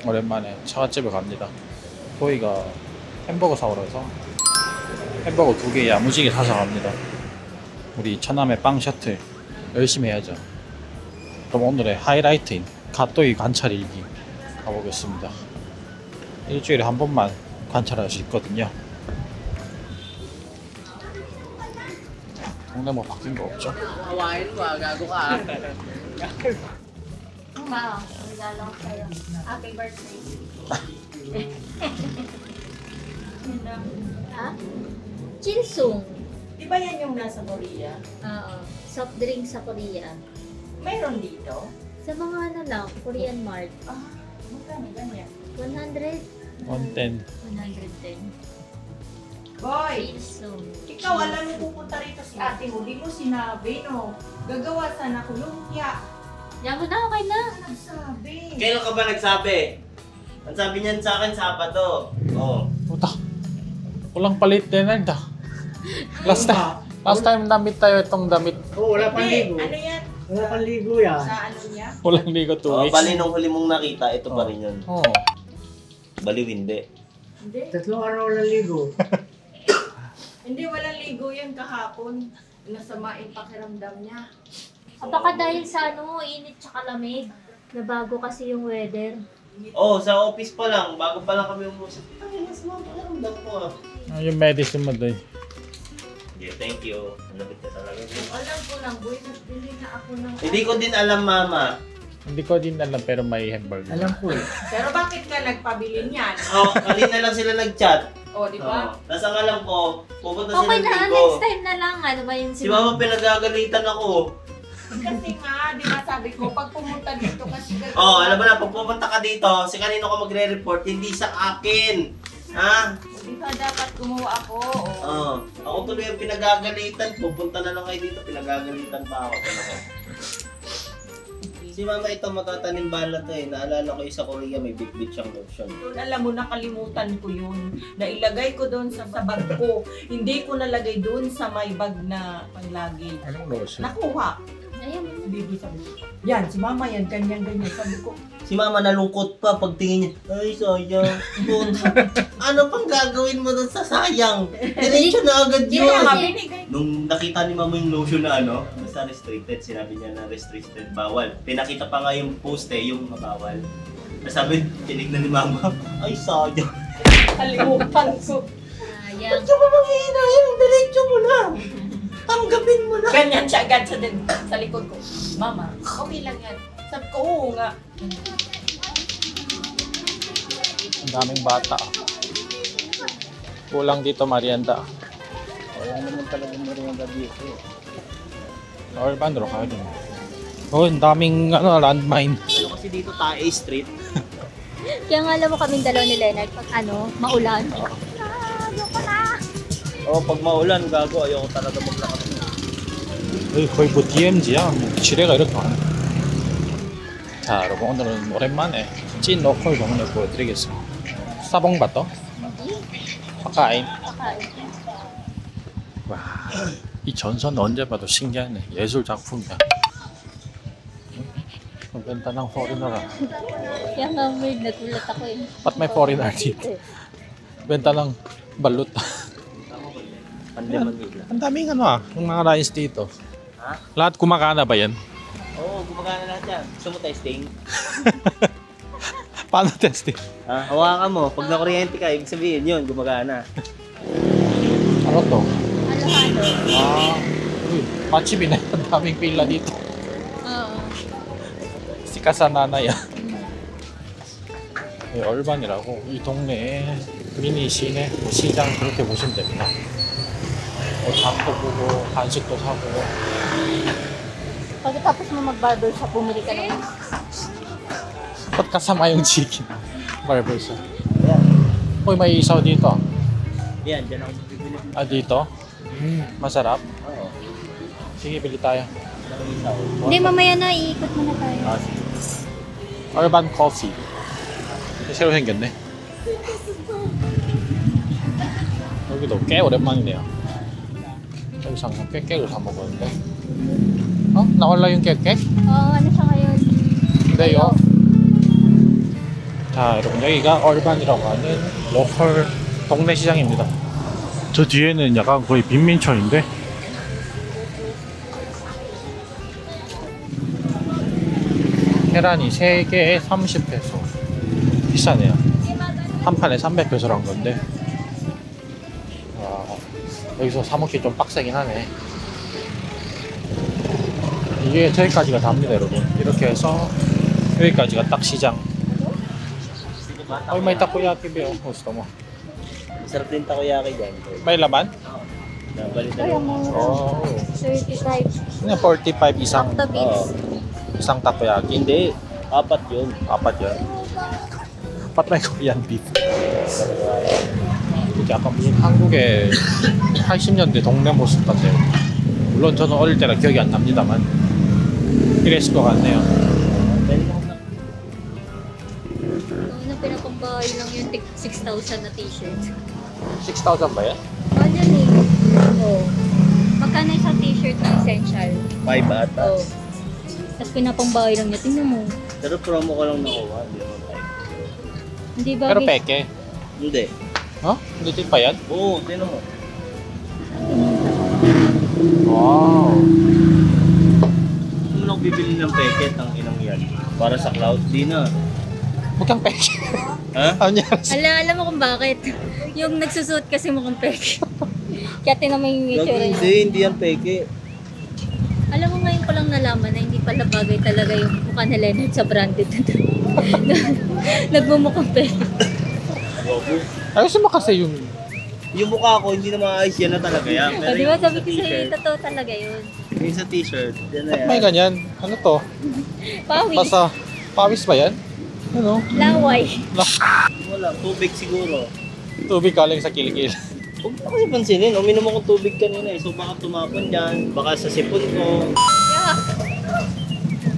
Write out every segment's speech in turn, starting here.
오랜만에 처갓집에 갑니다. 도희가 햄버거 사오라 해서 햄버거 2개 야무지게 사서 갑니다. 우리 처남의 빵 셔틀 열심히 해야죠. 그럼 오늘의 하이라이트인 갓도이 관찰 일기 가보겠습니다. 일주일에 한 번만 관찰할 수 있거든요. 동네 뭐 바뀐 거 없죠? Ma, regalo ko sa'yo. Happy birthday. Ha? Chinsung. Di ba yan yung nasa Korea? Oo. Soft drink sa Korea. Mayroon dito? Sa mga ano lang, Korean Mart. Ah, magkano ganyan? 100? 110. 110. Boy, Chinsung. ikaw alam mo pupunta rito si ate mo. Di mo sinabi, no? Gagawa sana ko lumpia. Yaman na, okay na. Nagsabi. Kailan ka ba nagsabi? Ang sabi niyan sa akin, Sabado. Oo. Puta. Walang palit din ah. Last time damit tayo itong damit. Oo, wala pang Hindi, ligo. ano yan? Wala pang ligo yan. Sa ano niya? Walang ligo 2 Oh, weeks. bali nung huli mong nakita, ito pa rin yun. Oo. Baliw hindi. Hindi. 3 araw walang ligo. Hindi, walang ligo yan kahapon. Nasama yung pakiramdam niya. Baka dahil sa ano, init tsaka lamig. Nabago kasi yung weather. Oh, sa office pa lang, bago pa lang kami umusap. Ay, mas mapakiramdam ko ah. Yung medicine mo doy. Yeah, thank you. Ang lapit ka talaga. Alam ko lang, boy, nagbili na ako ng... Hindi ko din alam, Mama. Hindi ko din alam pero may hamburger. Alam ko eh. Pero bakit ka nagpabili niyan? Oh, kanina lang sila nag-chat. O, di ba? Tapos ang alam ko, pupunta Okay sila na, dito. next time na lang. Ano ba yun Si Mama pinagagalitan ako. Kasi nga, di ba sabi ko, pag pumunta dito kasi gagawin. Oh, alam mo na, pag pupunta ka dito, si kanino ka magre-report, hindi sa akin. Ha? Di ba dapat gumawa ako? O. Oh, ako tuloy ang pinagagalitan. Pupunta na lang kayo dito, pinagagalitan pa ako. Si Mama ito matatanim bala to eh. Naalala ko yung sa Korea, may bit-bit siyang lotion. Yun, alam mo, nakalimutan ko yun. Nailagay ko doon sa bag ko. Hindi ko nalagay doon sa may bag na panglagi. Anong lotion? Nakuha. Ayun. Bibi sabi ko, yan, si mama yan, ganyan-ganyan. Sabi ko, Si Mama nalungkot pa pagtingin niya. Ay, sayang. Puta. Ano pang gagawin mo doon sa sayang? Diretso na agad Hindi yun. na mga kasi- binigay. Nung nakita ni Mama yung lotion na ano, basta restricted, sinabi niya na restricted, bawal. Pinakita pa nga yung post eh, yung bawal. Sabi, tinignan ni Mama, ay sayang. Kalimutan ko. Sayang. Ba't yung mamangihina yan? Diretso mo na. Tanggapin mo na. Ganyan siya agad sa likod ko. Mama, okay lang yan. Sabi ko, oo nga. Ang daming bata. Kulang dito merienda. Wala naman talaga merienda dito. Urban Rock ka din. Oh, ang daming landmine. Ano kasi dito Tae Street? Kaya nga alam mo kaming dalaw ni Leonard pag ano, maulan. Ayoko na. Oh, pag maulan, gago, ayoko talaga maglakad. 거의 뭐 DMZ야. 지뢰가 이렇게 많아. 자, 여러분 오늘은 오랜만에 찐 로컬 동네 보여드리겠습니다. 사봉바터 파카인. 와, 이 전선 언제 봐도 신기하네. 예술 작품이야. Ang ganda ng foreigner ah. Kaya nga weird, nagulat ako eh. Ba't may foreigner dito? Benta ng balut. Manila. Ang daming ano ah, yung mga rice dito. Ha? Lahat kumakana ba yan? Oo, gumagana lahat yan. Gusto mo testing? Paano testing? Ha? Hawakan mo. Pag nakuryente ka, ibig sabihin yun, gumagana. Ano to? Halo-halo. Ah, uy, machibina. Ang daming pila dito. Oo. 시카사 나나야. 얼반이라고 이 동네에 미니 시내 시장 그렇게 보시면 됩니다. 장도 보고 간식도 사고. Pagkatapos mo mag-barber shop, bumili ka naman. Ba't kasama yung chicken? Barbershop. Uy, may isaw dito. Yan, dyan ako bibili. Ah, dito? Masarap. Oo. Sige, bili tayo. Hindi, mamaya na, iikot muna tayo. Ah, sige. Urban Coffee. 새로 생겼네. 여기도 꽤 오랜만이네요. 여기서 깨깨를 사 먹었는데. 어? nawala yung 깨깨? Oo, ano siya ngayon? Day off? 자, 여러분 여기가 얼반이라고 하는 로컬 동네 시장입니다. 저 뒤에는 약간 거의 빈민촌인데 계란이 3개에 30페소. 비싸네요. 한 판에 300페소란 건데 여기서 사 먹기 좀 빡세긴 하네. 이게 저기까지가 답니다 여러분. 이렇게 해서 여기까지가 딱 시장. May takoyaki ba yung gusto mo? Masarap din takoyaki dyan. May laman? Nabalita Kaya mo. mo, Oh. 35. 45 isang Octobits. isang takoyaki. Hindi, 4 yun. 아pat yun. 아pat may Korean beef. 약간 무슨 한국의 80년대 동네 모습 같아요. 물론 저는 어릴 때라 기억이 안 납니다만 이랬을 것 같네요. Noong pinapambahay lang yung 6,000 na t-shirt. 6,000 ba yan? Mahal yan eh. Oo. Magkano isang t-shirt na essential? 5 ata. Oo. Tapos pinapambahay lang niya. Tingnan mo. Pero promo ko lang nakuha. Hindi naman like. Hindi ba? Pero peke. Hindi. Huh? Hindi din pa yan? Oo, tinan mo. Wow. Kung lang bibili ng peket ang inang yan. Para sa cloud, di na. Mukhang peke. Ha? Ano yan? Alam mo kung bakit. Yung nagsusuot kasi mukhang peke. Kaya tinamay yung itsura niya. Hindi yan peke. Alam mo ngayon ko lang nalaman na hindi pala bagay talaga yung mukha ni Leonard sa branded na to. Nagmumukhang peke. Bobo. Ayusin mo kasi yung Yung mukha ko, hindi na maayos yan na talaga yan. O di ba yung sabi sa ko sa'yo, t-shirt, totoo talaga yun. yung sa t-shirt, yan na yan. may ganyan. Ano to? Pawis. Basta pawis ba yan? Ano? Laway. Wala, tubig siguro. Tubig galing sa kilikil. Huwag mo kasi pansinin, uminom akong tubig kanina eh. So baka tumapon dyan, baka sa sipon ko. Yeah.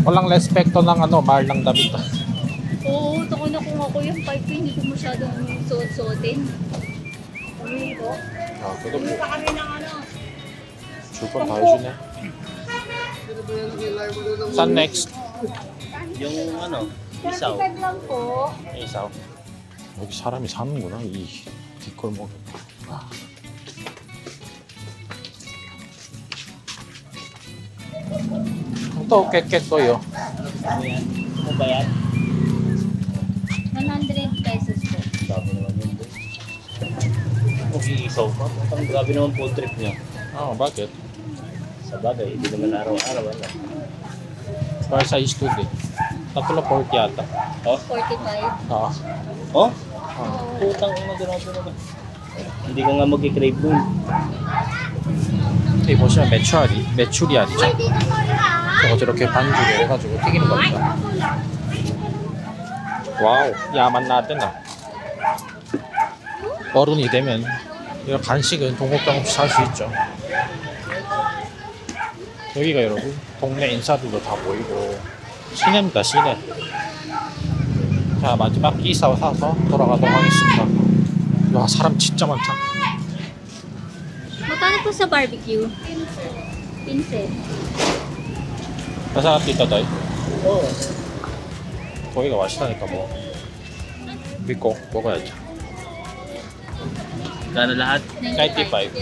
Walang respekto ng ano, mahal ng damit. Oo, tako na kung ako yung pipe ko, hindi ko masyadong suot-suotin. Ano yun po? Ah, pero po. Kami ng ano. Super tayo siya na. Saan next? Yung ano, isaw. 35 lang po. 이사오. 여기 사람이 사는구나 이 뒷골목. 아. 또 깻깻 또요. Ano yan? Ano ba yan? 100 pesos po. Sabi naman yun doon. Mag-iisaw pa. Ang grabe naman food trip niya. 아, bakit? Sa bagay, hindi naman araw-araw. Ano? Para sa student. Tatlo 40 yata. Oh? 45. Ah. Oh? 아. Putang ina, grabe naman. Hindi ka nga mag-crave nun. 여기 보시면 메추리 알이죠. 저거 저렇게 반죽을 해가지고 튀기는 겁니다. 와우, 야만 나왔대 나. 어른이 되면 이런 간식은 동업장 없이 살 수 있죠. 여기가 여러분 동네 인사들도 다 보이고 시내입니다, 시내. 자, 마지막 끼사오 사서 돌아가도록 하겠습니다. 와, 사람 진짜 많다. Magkano po sa barbecue? 15. masarap dito tayo. Oo. 거기가 맛있다니까 뭐 믿고 먹어야죠. Gano'n lahat? 95.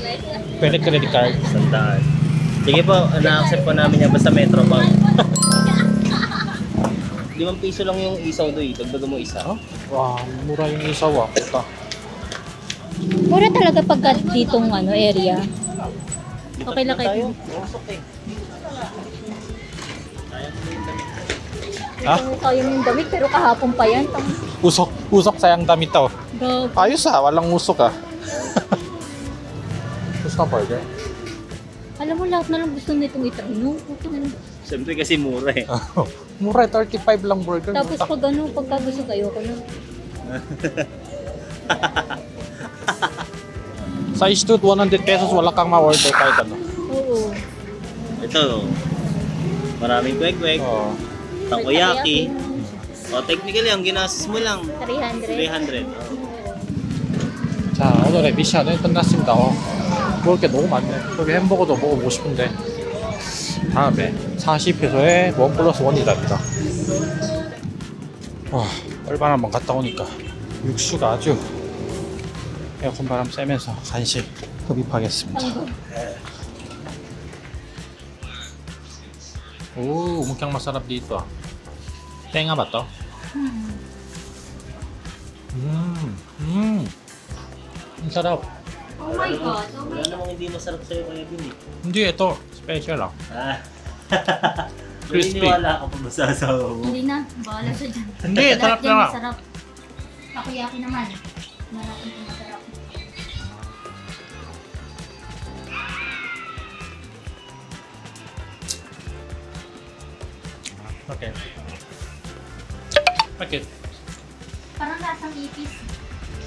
Pwede credit card. Sandaan. Sige po, na-accept po namin yan basta Metro Bank. 5 piso lang yung isaw doy, dagdagan mo isa. 어? 와, mura yung isaw ah. Puta. Mura talaga pagka ditong ano, area. Okay lang kayo. Usok eh. Ha? Kaya yung damit pero kahapon pa yan. Usok sayang damit daw. Grabe. Ayos ah, walang usok ah. Gusto ka burger? Alam mo lahat na lang gusto nitong itain. No? Siyempre kasi mura eh. Mura, 35 lang burger. Tapos pag ano, pagka gusto kayo ko na. Sa Istut, 100 pesos, wala kang ma-order kahit ano. Oo. Ito, maraming kwek-kwek, Oo. takoyaki. O technically, ang ginastos mo lang, 300. 300. 자, 오늘의 미션은 끝났습니다. 먹을 게 너무 많네. 여기 햄버거도 먹어보고 싶은데. 다음에 40회소에 1+1이답니다. 와, 얼마나 한번 갔다 오니까 육수가 아주 에어컨 바람 쐬면서 간식 흡입하겠습니다. 오, mukhang masarap dito ah. Tenga ba to? Ang sarap. Oh my God. Oh Wala my God. namang hindi masarap sa'yo kaya Bin eh. Hindi, ito. Special ah. Ah. Crispy. Naniniwala ka pa masasawa mo. Hindi na. Bahala siya dyan. Hindi, Lahat sarap yan na. masarap. Takoyaki naman. Marami ito masarap. Okay. Bakit? Parang lasang ipis.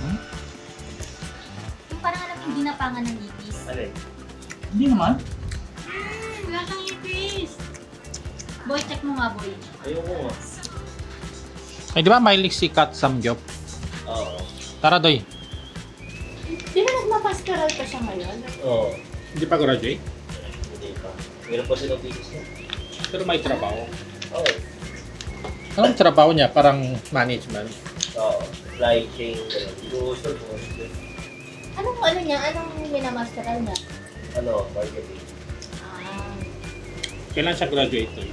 Hmm? Yung parang alam yung dinapangan ng ipis. Alin? Hindi naman. Lasang ipis! Boy, check mo nga, boy. Ayoko nga. Ay, di ba mahilig si Kat Samgyup? Oo. Tara, Doy. Di ba nagmapastoral pa siya ngayon? Oo. Hindi pa graduate? Hindi pa. Meron pa silang thesis niya. Pero may trabaho. Oo. Anong trabaho niya? Parang management. Oo. Supply chain. Grocery. Anong ano niya? Anong minamasteral niya? Ano? Marketing. Ah. Kailan siya graduate, Doy?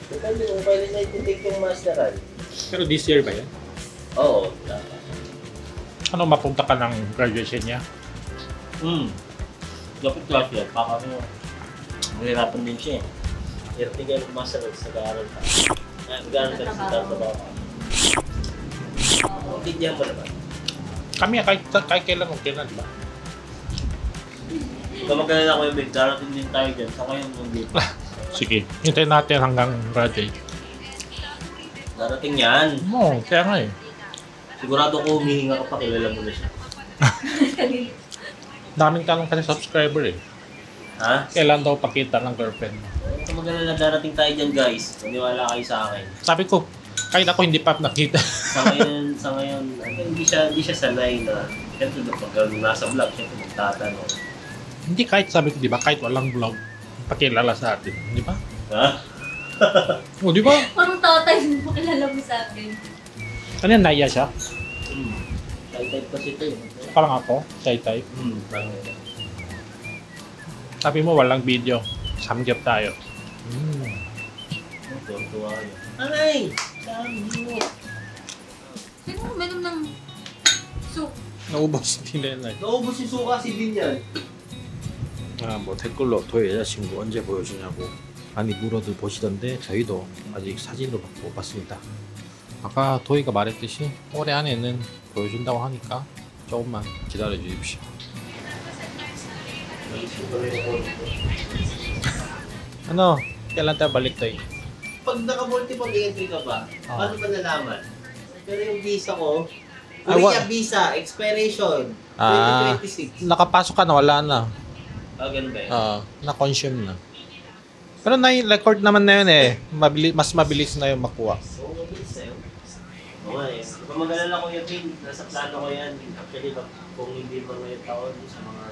Depende kung kailan na ititake yung masteral. Pero this year ba yan? Oo. Ano mapunta ka ng graduation niya? Dapat class yan. Baka mo. Mahirapan din siya eh. Hirap din kayo masteral sa nag-aaral ka. Nag-aaral ka sa trabaho ka. Intindihan mo naman. Kami, kahit kailan okay na, di ba? Kung magkalala ko yung big, darating din tayo dyan. Sa ngayon yung dito. Sige, hintayin natin hanggang graduate. Darating yan. Oo, kaya nga eh. Sigurado ko humihinga ka pa, kilala mo na siya. Daming tanong kasi subscriber eh. Ha? Kailan daw pakita ng girlfriend mo? Kung magkalala, darating tayo dyan guys. Maniwala kayo sa akin. Sabi ko, kahit ako hindi pa nakita. Sa ngayon, hindi siya sanay na. Siyempre, pag nasa vlog, siyempre magtatanong. Hindi kahit sabi ko, di ba, kahit walang vlog, pakilala sa atin, di ba? Ha? O, di ba? Parang tatay mo kilala mo sa akin. Ano yan, naiya siya? Type kasi ito eh. Parang ako, type. Parang ito. Sabi mo, walang video. Samgyup tayo. Tuwa yun. Aray! Samgyup! Sino mo meron ng soup? 나ubos nila. Naubos yung suka si Bin yan. 뭐 댓글로 도의 여자친구 언제 보여주냐고 많이 물어들 보시던데 저희도 아직 사진으로 못 봤습니다. 아까 도희가 말했듯이 올해 안에는 보여준다고 하니까 조금만 기다려 주십시오. ano? Kailan tayo balik tayo? Pag naka-multiple entry ka ba, paano ba nalaman? Pero yung visa ko, Ah, Korea visa, expiration, 2026. Nakapasok ka na, wala na. Ganun ba yun? Na-consume na. Pero na-record naman na yun eh. Mas mabilis na yung makuha. Oo, mabilis na yun. Oo nga eh. Kung mag-alala ko yung pin, nasa plano ko yan. Actually, kung hindi man ngayong taon, sa mga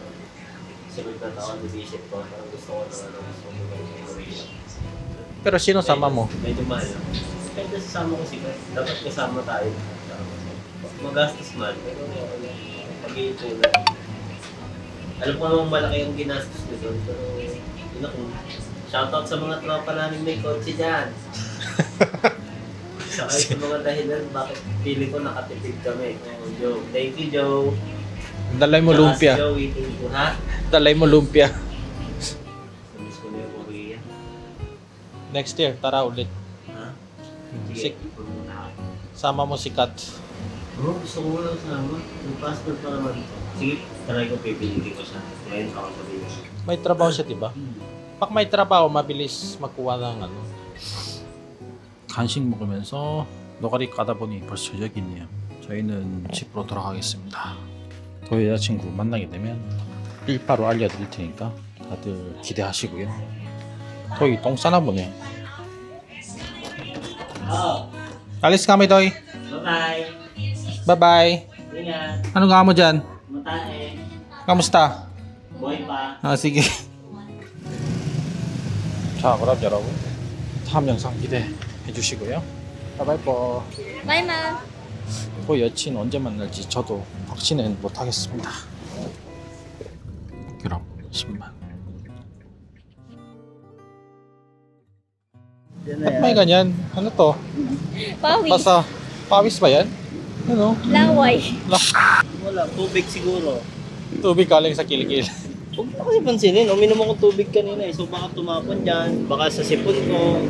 sunod na taon, nag-iisip ko, parang gusto ko na gusto ko yung Korea. Pero sino sama mo? Medyo mahal. Kahit nasasama ko si Chris, dapat kasama tayo. Magastos man, pero pag-iipunan. Alam ko namang malaki yung ginastos ko doon, pero yun ako. Shoutout sa mga tropa namin may kotse dyan. Sa kayo sa mga dahilan, bakit pili ko nakatipid kami. Oh, Joe. Thank you, Joe. Dalay mo lumpia. Joe, waiting ko, ha? Dalay mo lumpia. Namiss ko na yung Korea. Next year, tara ulit. Ha? Sige. Sige, pumunta ako. Sama mo si Kat. Oo, gusto ko lang sama. Yung passport pa naman ito. Sige, try ko pipilitin ko siya. Ngayon ako sabihin. May trabaho siya, diba? Pag may trabaho, mabilis magkuha ng ano. 간식 먹으면서 노가리 까다 보니 벌써 저녁이네요. 저희는 집으로 돌아가겠습니다. 저희 여자친구 만나게 되면 일바로 알려드릴 테니까 다들 기대하시고요. 도희 똥 싸나 보네. Alis kami, Doy. Bye-bye! Bye-bye. Ingat! Ano nga mo dyan? Matae! Kamusta? Boy pa! sige. 자, 그럼 여러분 다음 영상 기대해 주시고요. 바이바이. Bye, ma'am. 그 여친 언제 만날지 저도 확신은 못하겠습니다. 그럼 10만. Yan Ba't may ganyan? Ano to? Pawis. Basta, pawis ba yan? Ano? Laway. Wala, tubig siguro. Tubig galing sa kilikil. Huwag mo kasi pansinin, uminom akong tubig kanina eh. So baka tumapon dyan, baka sa sipon ko.